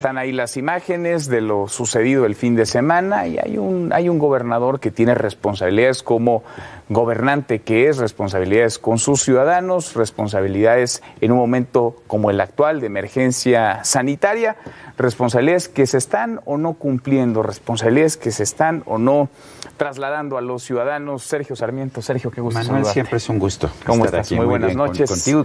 Están ahí las imágenes de lo sucedido el fin de semana y hay un gobernador que tiene responsabilidades como gobernante, que es responsabilidades con sus ciudadanos, responsabilidades en un momento como el actual de emergencia sanitaria, responsabilidades que se están o no cumpliendo, responsabilidades que se están o no trasladando a los ciudadanos. Sergio Sarmiento. Sergio, qué gusto Manuel, siempre es un gusto. ¿Cómo estás? Aquí. Muy buenas noches. Contigo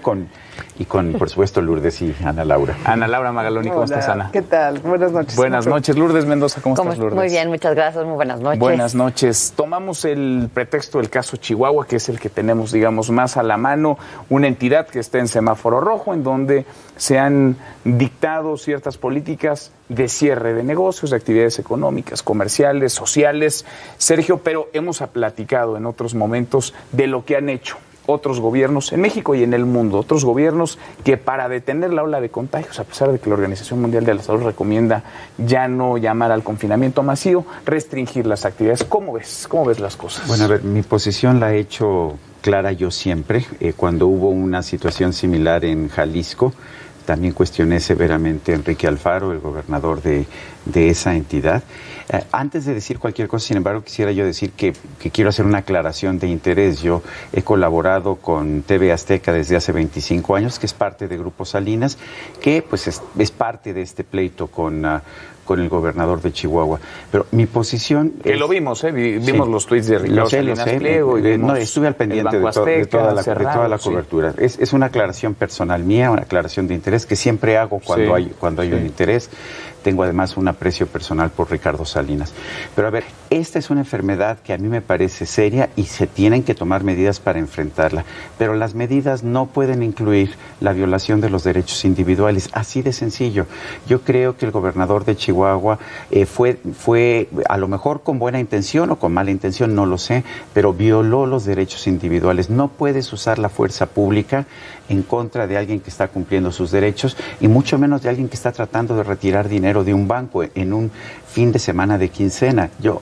y con, por supuesto, Lourdes y Ana Laura. Ana Laura Magaloni, ¿cómo estás, Ana? ¿Qué tal? Buenas noches. Buenas noches. Lourdes Mendoza, ¿cómo estás, Lourdes? Muy bien, muchas gracias, muy buenas noches. Buenas noches. Tomamos el pretexto del caso Chihuahua, que es el que tenemos, digamos, más a la mano, una entidad que está en semáforo rojo, en donde se han dictado ciertas políticas de cierre de negocios, de actividades económicas, comerciales, sociales. Sergio, pero hemos platicado en otros momentos de lo que han hecho otros gobiernos en México y en el mundo, otros gobiernos que para detener la ola de contagios, a pesar de que la Organización Mundial de la Salud recomienda ya no llamar al confinamiento masivo, restringir las actividades. ¿Cómo ves? ¿Cómo ves las cosas? Bueno, a ver, mi posición la he hecho clara yo siempre. Cuando hubo una situación similar en Jalisco, también cuestioné severamente a Enrique Alfaro, el gobernador de esa entidad. Antes de decir cualquier cosa, sin embargo, quisiera yo decir que quiero hacer una aclaración de interés. Yo he colaborado con TV Azteca desde hace 25 años, que es parte de Grupo Salinas, que pues es parte de este pleito con el gobernador de Chihuahua. Pero mi posición que lo vimos, vimos sí, los tuits de Ricardo Salinas Pliego y no, estuve al pendiente de toda la cobertura. Sí. Es una aclaración personal mía, una aclaración de interés que siempre hago cuando hay un interés. Tengo además un aprecio personal por Ricardo Salinas. Pero a ver, esta es una enfermedad que a mí me parece seria y se tienen que tomar medidas para enfrentarla. Pero las medidas no pueden incluir la violación de los derechos individuales. Así de sencillo. Yo creo que el gobernador de Chihuahua fue a lo mejor con buena intención o con mala intención, no lo sé, pero violó los derechos individuales. No puedes usar la fuerza pública en contra de alguien que está cumpliendo sus derechos y mucho menos de alguien que está tratando de retirar dinero de un banco en un fin de semana de quincena. Yo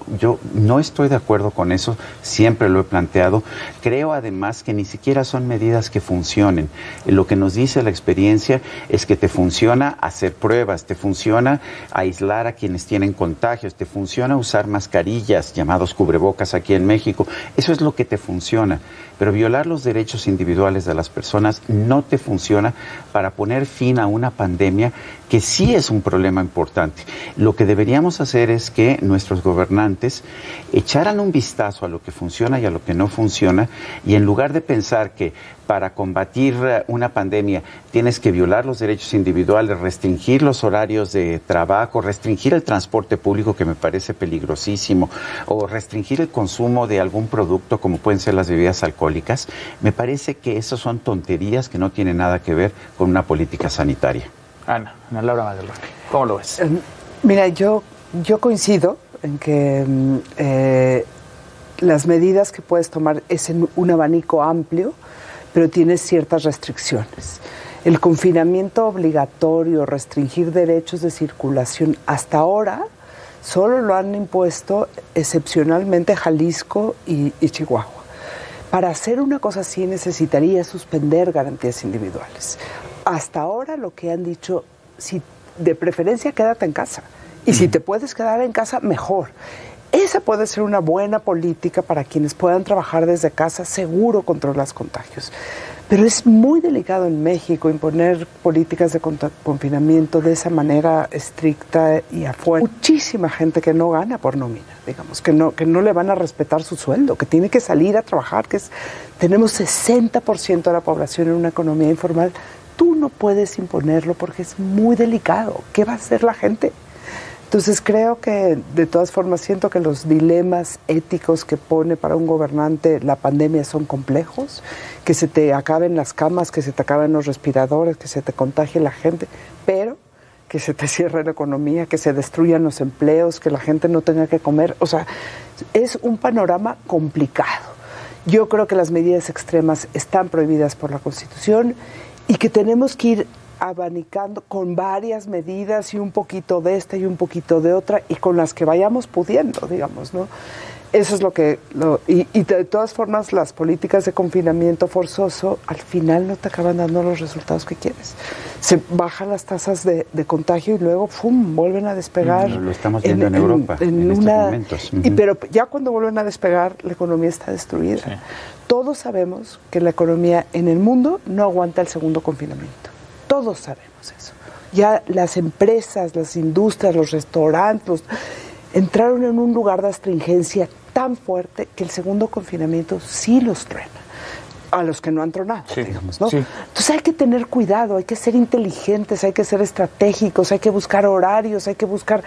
no estoy de acuerdo con eso, siempre lo he planteado. Creo además que ni siquiera son medidas que funcionen. Lo que nos dice la experiencia es que te funciona hacer pruebas, te funciona aislar a quienes tienen contagios, te funciona usar mascarillas, llamados cubrebocas aquí en México. Eso es lo que te funciona. Pero violar los derechos individuales de las personas no te funciona para poner fin a una pandemia que sí es un problema importante. Lo que deberíamos hacer es que nuestros gobernantes echaran un vistazo a lo que funciona y a lo que no funciona, y en lugar de pensar que para combatir una pandemia tienes que violar los derechos individuales, restringir los horarios de trabajo, restringir el transporte público, que me parece peligrosísimo, o restringir el consumo de algún producto como pueden ser las bebidas alcohólicas, me parece que eso son tonterías que no tienen nada que ver con una política sanitaria. Ana Laura Magaloni, ¿cómo lo ves? Mira, yo coincido en que las medidas que puedes tomar es en un abanico amplio, pero tienes ciertas restricciones. El confinamiento obligatorio, restringir derechos de circulación, hasta ahora solo lo han impuesto excepcionalmente Jalisco y Chihuahua. Para hacer una cosa así necesitaría suspender garantías individuales. Hasta ahora lo que han dicho, si de preferencia quédate en casa. Y si te puedes quedar en casa, mejor. Esa puede ser una buena política para quienes puedan trabajar desde casa, seguro contra los contagios. Pero es muy delicado en México imponer políticas de confinamiento de esa manera estricta y afuera. Muchísima gente que no gana por nómina, digamos, que no le van a respetar su sueldo, que tiene que salir a trabajar, tenemos 60% de la población en una economía informal. Tú no puedes imponerlo porque es muy delicado. ¿Qué va a hacer la gente? Entonces creo que, de todas formas, siento que los dilemas éticos que pone para un gobernante la pandemia son complejos, que se te acaben las camas, que se te acaben los respiradores, que se te contagie la gente, pero que se te cierre la economía, que se destruyan los empleos, que la gente no tenga que comer. O sea, es un panorama complicado. Yo creo que las medidas extremas están prohibidas por la Constitución y que tenemos que ir abanicando con varias medidas y un poquito de esta y un poquito de otra y con las que vayamos pudiendo, digamos, ¿no? Eso es y de todas formas las políticas de confinamiento forzoso al final no te acaban dando los resultados que quieres. Se bajan las tasas de contagio y luego ¡pum!, vuelven a despegar. Lo estamos viendo en Europa en estos momentos. Pero ya cuando vuelven a despegar la economía está destruida. Sí. Todos sabemos que la economía en el mundo no aguanta el segundo confinamiento. Todos sabemos eso. Ya las empresas, las industrias, los restaurantes entraron en un lugar de astringencia tan fuerte que el segundo confinamiento sí los truena. A los que no han tronado, digamos, ¿no? Sí. Entonces hay que tener cuidado, hay que ser inteligentes, hay que ser estratégicos, hay que buscar horarios, hay que buscar...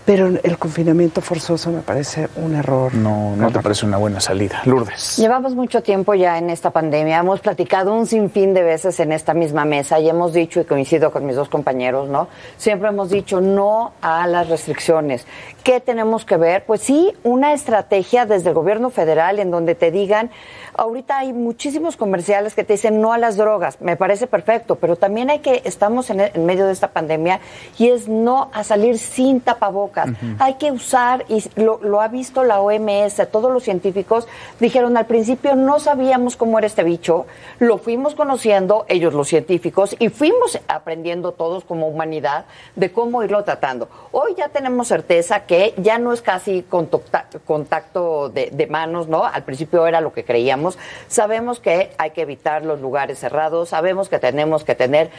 Pero el confinamiento forzoso me parece un error. No te parece una buena salida. Lourdes. Llevamos mucho tiempo ya en esta pandemia. Hemos platicado un sinfín de veces en esta misma mesa y hemos dicho, y coincido con mis dos compañeros, ¿no? Siempre hemos dicho no a las restricciones. ¿Qué tenemos que ver? Pues sí, una estrategia desde el gobierno federal en donde te digan, ahorita hay muchísimos comerciales que te dicen no a las drogas. Me parece perfecto, pero también estamos en medio de esta pandemia y es no a salir sin tapabocas. Uh-huh. Hay que usar, y lo ha visto la OMS, todos los científicos dijeron al principio no sabíamos cómo era este bicho, lo fuimos conociendo, ellos los científicos, y fuimos aprendiendo todos como humanidad de cómo irlo tratando. Hoy ya tenemos certeza que ya no es casi contacto de manos, ¿no? Al principio era lo que creíamos. Sabemos que hay que evitar los lugares cerrados, sabemos que tenemos que tener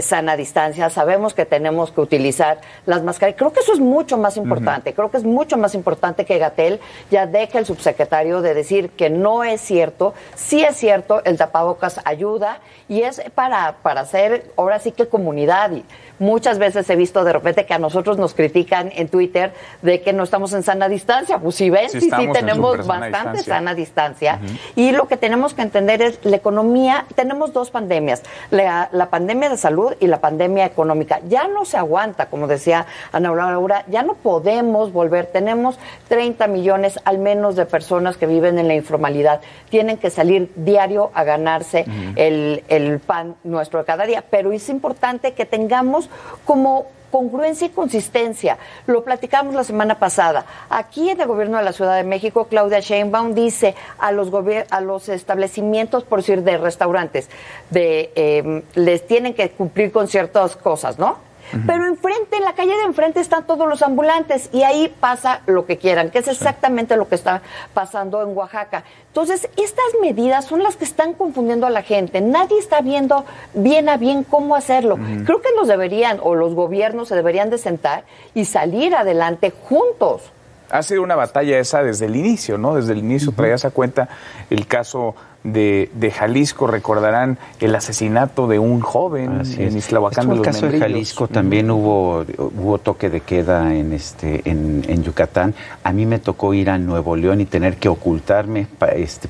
sana distancia, sabemos que tenemos que utilizar las mascarillas. Creo que eso es mucho más importante. Creo que es mucho más importante que Gatell ya deje el subsecretario de decir que no es cierto. Sí es cierto, el tapabocas ayuda y es para hacer ahora sí que comunidad. Y muchas veces he visto de repente que a nosotros nos critican en Twitter de que no estamos en sana distancia. Pues si ven, sí tenemos bastante sana distancia. Uh-huh. Y lo que tenemos que entender es la economía. Tenemos dos pandemias, la pandemia de salud y la pandemia económica. Ya no se aguanta, como decía Ana Laura, ya no podemos volver. Tenemos 30 millones al menos de personas que viven en la informalidad. Tienen que salir diario a ganarse el pan nuestro de cada día. Pero es importante que tengamos como congruencia y consistencia. Lo platicamos la semana pasada. Aquí en el gobierno de la Ciudad de México, Claudia Sheinbaum dice a los establecimientos, por decir, de restaurantes, les tienen que cumplir con ciertas cosas, ¿no? Uh-huh. Pero enfrente, en la calle de enfrente están todos los ambulantes y ahí pasa lo que quieran, que es exactamente lo que está pasando en Oaxaca. Entonces, estas medidas son las que están confundiendo a la gente. Nadie está viendo bien a bien cómo hacerlo. Uh-huh. Creo que los gobiernos se deberían de sentar y salir adelante juntos. Ha sido una batalla esa desde el inicio, ¿no? Desde el inicio traías a cuenta el caso de Jalisco, recordarán el asesinato de un joven en Islahuacán de los Membrillos. En el caso de Jalisco también hubo toque de queda en Yucatán. A mí me tocó ir a Nuevo León y tener que ocultarme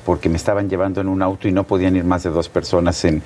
porque me estaban llevando en un auto y no podían ir más de 2 personas en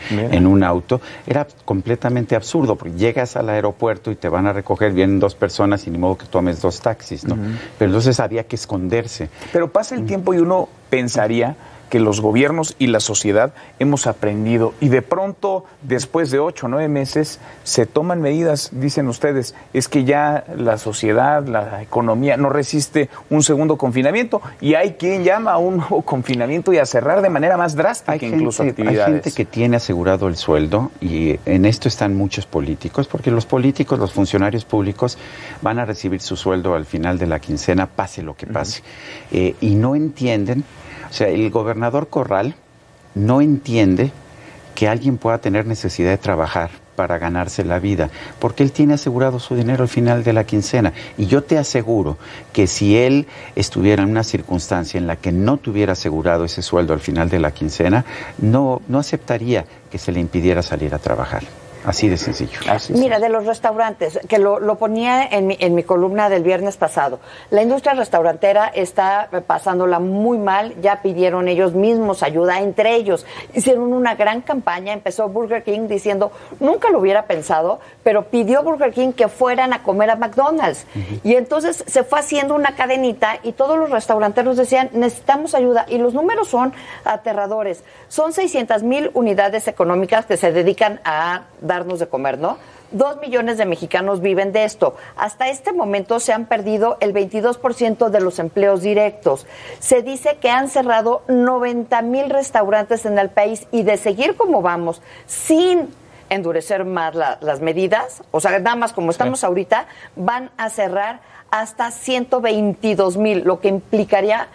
un auto. Era completamente absurdo, porque llegas al aeropuerto y te van a recoger, vienen 2 personas y ni modo que tomes 2 taxis, ¿no? Pero entonces había que esconderse. Pero pasa el tiempo y uno pensaría que los gobiernos y la sociedad hemos aprendido y de pronto, después de 8 o 9 meses, se toman medidas, dicen ustedes, es que ya la sociedad, la economía no resiste un segundo confinamiento y hay quien llama a un nuevo confinamiento y a cerrar de manera más drástica incluso actividades. Hay gente que tiene asegurado el sueldo y en esto están muchos políticos, porque los políticos, los funcionarios públicos van a recibir su sueldo al final de la quincena, pase lo que pase. Y no entienden. O sea, el gobernador Corral no entiende que alguien pueda tener necesidad de trabajar para ganarse la vida, porque él tiene asegurado su dinero al final de la quincena. Y yo te aseguro que si él estuviera en una circunstancia en la que no tuviera asegurado ese sueldo al final de la quincena, no aceptaría que se le impidiera salir a trabajar. Así de sencillo. Mira, de los restaurantes, que lo ponía en mi columna del viernes pasado, la industria restaurantera está pasándola muy mal, ya pidieron ellos mismos ayuda, entre ellos hicieron una gran campaña, empezó Burger King diciendo, nunca lo hubiera pensado, pero pidió Burger King que fueran a comer a McDonald's. Y entonces se fue haciendo una cadenita y todos los restauranteros decían, necesitamos ayuda, y los números son aterradores. Son 600,000 unidades económicas que se dedican a darnos de comer, ¿no? 2 millones de mexicanos viven de esto. Hasta este momento se han perdido el 22% de los empleos directos. Se dice que han cerrado 90,000 restaurantes en el país y de seguir como vamos, sin endurecer más las medidas, o sea, nada más como estamos ahorita, van a cerrar hasta 122,000, lo que implicaría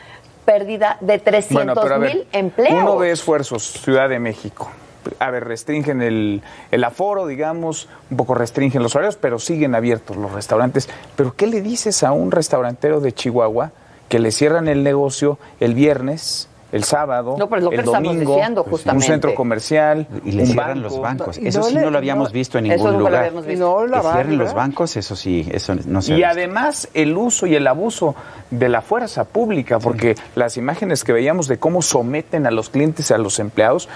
pérdida de 300,000 empleos. Uno ve esfuerzos, Ciudad de México. A ver, restringen el aforo, digamos, un poco restringen los horarios, pero siguen abiertos los restaurantes. Pero ¿qué le dices a un restaurantero de Chihuahua que le cierran el negocio el viernes, el sábado, no, pero es lo que el domingo, estamos diciendo, justamente. Un centro comercial, y le cierran los bancos? Eso sí no lo habíamos visto en ningún lugar. Que cierren los bancos, eso sí, eso no se ha visto. Además el uso y el abuso de la fuerza pública, porque las imágenes que veíamos de cómo someten a los clientes, a los empleados,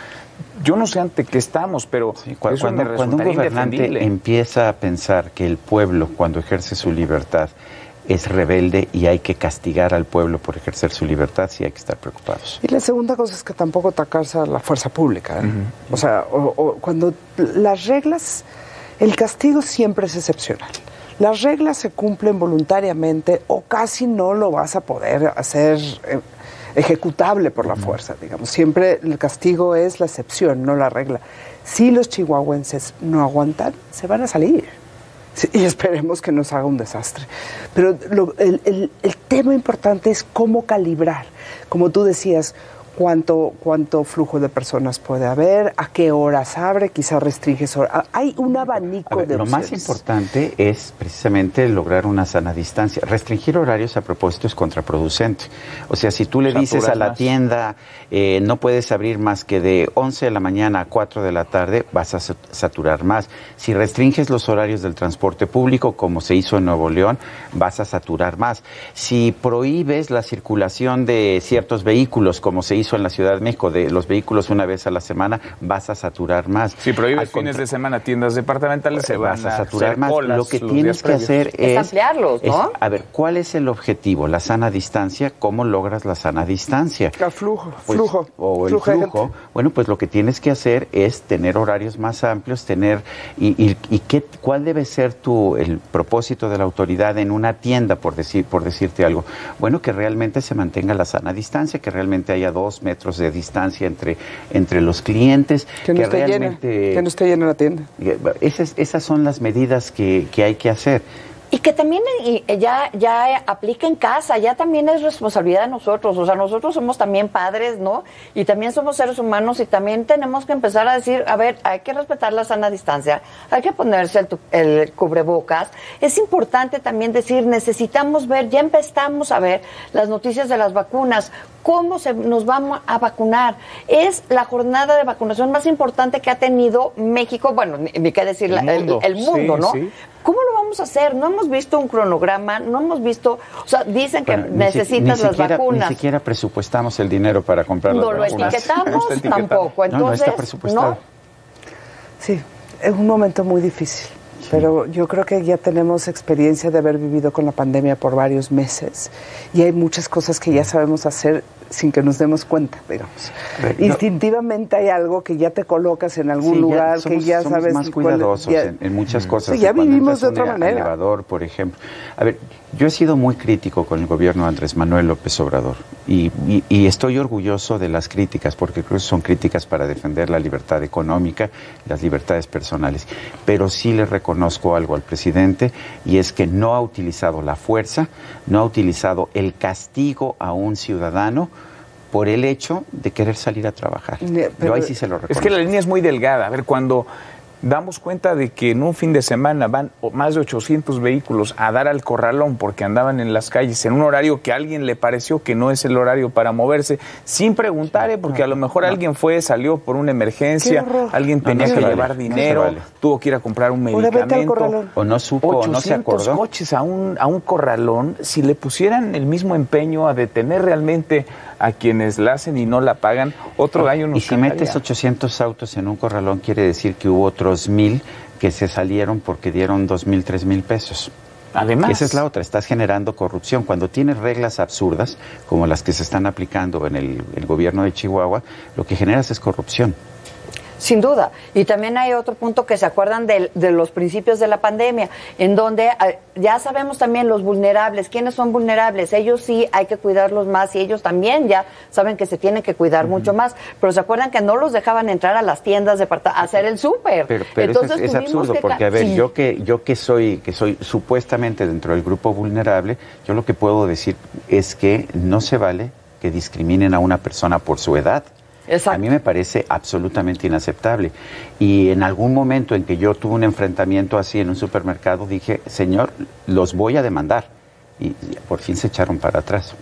yo no sé ante qué estamos, pero cuando un gobernante empieza a pensar que el pueblo, cuando ejerce su libertad, es rebelde y hay que castigar al pueblo por ejercer su libertad, sí hay que estar preocupados. Y la segunda cosa es que tampoco atacarse a la fuerza pública. O sea, cuando las reglas, el castigo siempre es excepcional. Las reglas se cumplen voluntariamente o casi no lo vas a poder hacer ejecutable por la fuerza, digamos. Siempre el castigo es la excepción, no la regla. Si los chihuahuenses no aguantan, se van a salir. Sí, y esperemos que nos haga un desastre. Pero el tema importante es cómo calibrar. Como tú decías, cuánto flujo de personas puede haber, a qué horas abre, quizás restringes horas. Hay un abanico de opciones. Lo más importante es precisamente lograr una sana distancia. Restringir horarios, a propósito, es contraproducente. O sea, si tú le dices a la tienda, no puedes abrir más que de 11 de la mañana a 4 de la tarde, vas a saturar más. Si restringes los horarios del transporte público, como se hizo en Nuevo León, vas a saturar más. Si prohíbes la circulación de ciertos vehículos, como se hizo en la Ciudad de México, de los vehículos una vez a la semana, vas a saturar más. Si prohíbes fines de semana tiendas departamentales, se vas a saturar más. Lo que tienes que hacer es ampliarlos, ¿no? A ver, ¿cuál es el objetivo? La sana distancia. ¿Cómo logras la sana distancia? El flujo. Bueno, pues lo que tienes que hacer es tener horarios más amplios, ¿cuál debe ser el propósito de la autoridad en una tienda, por decirte algo? Bueno, que realmente se mantenga la sana distancia, que realmente haya 2 metros de distancia entre los clientes, que no esté llena la tienda. Esas son las medidas que hay que hacer. Y que también ya aplica en casa, ya también es responsabilidad de nosotros. O sea, nosotros somos también padres, ¿no? Y también somos seres humanos y también tenemos que empezar a decir, a ver, hay que respetar la sana distancia, hay que ponerse el cubrebocas. Es importante también decir, necesitamos ver, ya empezamos a ver las noticias de las vacunas, cómo nos vamos a vacunar. Es la jornada de vacunación más importante que ha tenido México, bueno, ni qué decir, el mundo, ¿no? Sí. ¿Cómo lo vamos a hacer? No hemos visto un cronograma, no hemos visto, o sea, dicen que necesitas las vacunas. Ni siquiera presupuestamos el dinero para comprar las vacunas. No lo etiquetamos tampoco, entonces, no está presupuestado. Sí, es un momento muy difícil. Sí. Pero yo creo que ya tenemos experiencia de haber vivido con la pandemia por varios meses y hay muchas cosas que ya sabemos hacer sin que nos demos cuenta, digamos. Instintivamente hay algo que ya te colocas en algún lugar, que ya sabes... Somos más cuidadosos en muchas cosas. Sí, ya vivimos de otra manera. Elevador, por ejemplo. A ver, yo he sido muy crítico con el gobierno de Andrés Manuel López Obrador y estoy orgulloso de las críticas, porque creo que son críticas para defender la libertad económica, las libertades personales. Pero sí le reconozco algo al presidente, y es que no ha utilizado la fuerza, no ha utilizado el castigo a un ciudadano por el hecho de querer salir a trabajar. Yo ahí sí se lo reconozco. Es que la línea es muy delgada. A ver, cuando damos cuenta de que en un fin de semana van más de 800 vehículos a dar al corralón porque andaban en las calles en un horario que a alguien le pareció que no es el horario para moverse, sin preguntar, porque a lo mejor alguien salió por una emergencia, alguien tenía que llevar dinero, tuvo que ir a comprar un medicamento, o no supo, o no se acordó. 800 coches a un corralón, si le pusieran el mismo empeño a detener realmente a quienes la hacen y no la pagan, otro gallo nos cantaría. Y si metes 800 autos en un corralón, quiere decir que hubo otros 1,000 que se salieron porque dieron 2,000, 3,000 pesos. Además, esa es la otra, estás generando corrupción. Cuando tienes reglas absurdas, como las que se están aplicando en el gobierno de Chihuahua, lo que generas es corrupción. Sin duda. Y también hay otro punto que se acuerdan de los principios de la pandemia, en donde ya sabemos también los vulnerables. ¿Quiénes son vulnerables? Ellos sí hay que cuidarlos más y ellos también ya saben que se tienen que cuidar mucho más. Pero se acuerdan que no los dejaban entrar a las tiendas a hacer el súper. Pero entonces, es absurdo, porque a ver, sí. yo que soy supuestamente dentro del grupo vulnerable, yo lo que puedo decir es que no se vale que discriminen a una persona por su edad. Exacto. A mí me parece absolutamente inaceptable. Y en algún momento en que yo tuve un enfrentamiento así en un supermercado, dije, señor, los voy a demandar. Y por fin se echaron para atrás.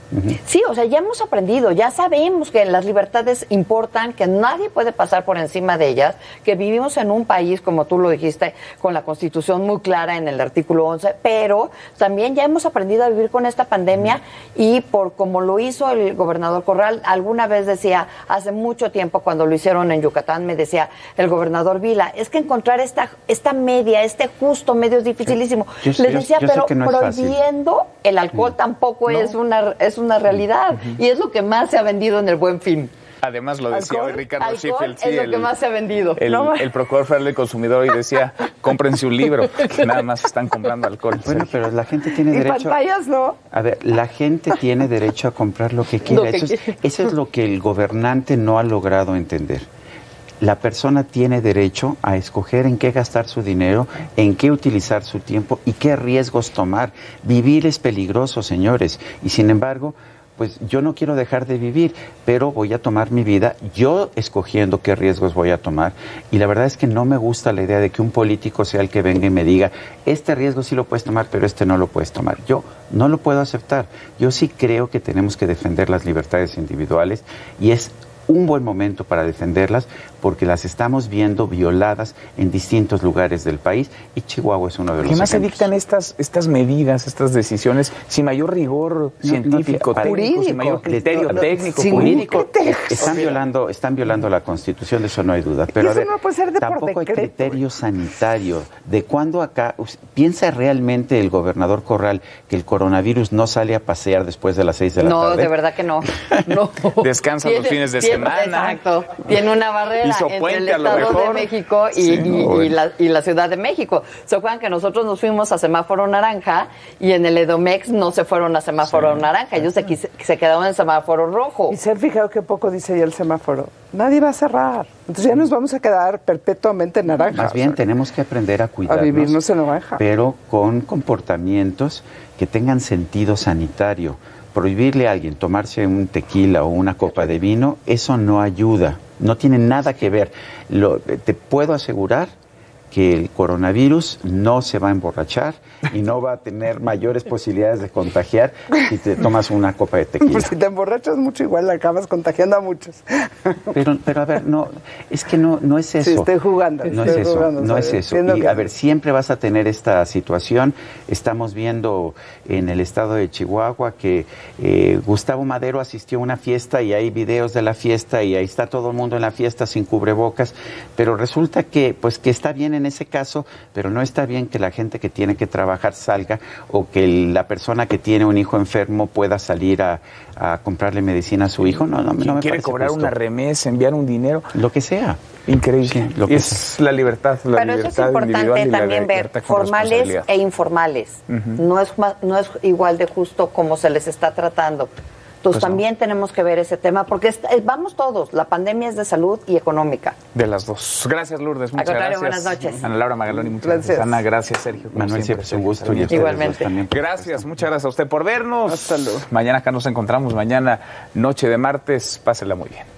Sí, o sea, ya hemos aprendido, ya sabemos que las libertades importan, que nadie puede pasar por encima de ellas, que vivimos en un país, como tú lo dijiste, con la Constitución muy clara en el artículo 11, pero también ya hemos aprendido a vivir con esta pandemia y por como lo hizo el gobernador Corral, alguna vez decía, hace mucho tiempo cuando lo hicieron en Yucatán, me decía el gobernador Vila, es que encontrar esta media, este justo medio es dificilísimo. Les decía, pero no prohibiendo el alcohol tampoco es una realidad y es lo que más se ha vendido en el Buen Fin. Además lo decía hoy Ricardo Sheffield, sí, es lo que más se ha vendido. El Procurador Federal del Consumidor y decía, cómprense un libro, que nada más están comprando alcohol. Bueno, pero la gente tiene derecho... pantallas no. A ver, la gente tiene derecho a comprar lo que quiera. Eso es lo que el gobernante no ha logrado entender. La persona tiene derecho a escoger en qué gastar su dinero, en qué utilizar su tiempo y qué riesgos tomar. Vivir es peligroso, señores, y sin embargo, pues yo no quiero dejar de vivir, pero voy a tomar mi vida yo escogiendo qué riesgos voy a tomar. Y la verdad es que no me gusta la idea de que un político sea el que venga y me diga, este riesgo sí lo puedes tomar, pero este no lo puedes tomar. Yo no lo puedo aceptar. Yo sí creo que tenemos que defender las libertades individuales y es un buen momento para defenderlas porque las estamos viendo violadas en distintos lugares del país y Chihuahua es uno de los ejemplos. ¿Qué más se dictan estas medidas, estas decisiones sin mayor rigor científico, técnico, sin mayor criterio técnico, jurídico? Están violando la Constitución, de eso no hay duda. Pero a ver, no puede ser de tampoco hay criterio sanitario. ¿De cuándo acá piensa realmente el gobernador Corral que el coronavirus no sale a pasear después de las 6 de la tarde? No, de verdad que no. Descansa los fines de semana. Exacto. Tiene una barrera entre el Estado de México y la Ciudad de México. ¿Se acuerdan que nosotros nos fuimos a semáforo naranja y en el Edomex no se fueron a semáforo naranja? Ellos se quedaron en semáforo rojo. Y se han fijado qué poco dice ahí el semáforo. Nadie va a cerrar. Entonces ya nos vamos a quedar perpetuamente en naranja. Más bien tenemos que aprender a cuidarnos. A vivirnos en naranja. Pero con comportamientos que tengan sentido sanitario. Prohibirle a alguien tomarse un tequila o una copa de vino, eso no ayuda, no tiene nada que ver. Te puedo asegurar que el coronavirus no se va a emborrachar y no va a tener mayores posibilidades de contagiar si te tomas una copa de tequila. Pues si te emborrachas mucho, igual acabas contagiando a muchos. Pero a ver, no, es que no es eso. Sí, estoy jugando. No es eso. Y a ver, siempre vas a tener esta situación. Estamos viendo en el estado de Chihuahua que Gustavo Madero asistió a una fiesta y hay videos de la fiesta y ahí está todo el mundo en la fiesta sin cubrebocas, pero resulta que está bien en ese caso, pero no está bien que la gente que tiene que trabajar salga o que la persona que tiene un hijo enfermo pueda salir a comprarle medicina a su hijo. No me quiere cobrar justo. Una remesa, enviar un dinero. Lo que sea. Increíble. Sí, es la libertad. Pero eso es importante también ver formales e informales. No es igual de justo como se les está tratando. Entonces también tenemos que ver ese tema porque vamos todos, la pandemia es de salud y económica. De las dos. Gracias, Lourdes, muchas gracias. Buenas noches. Ana Laura Magaloni, muchas gracias. Ana, gracias, Sergio. Manuel, siempre es un gusto. Y igualmente. Gracias, muchas gracias a usted por vernos. Hasta luego. Mañana acá nos encontramos, mañana noche de martes, pásela muy bien.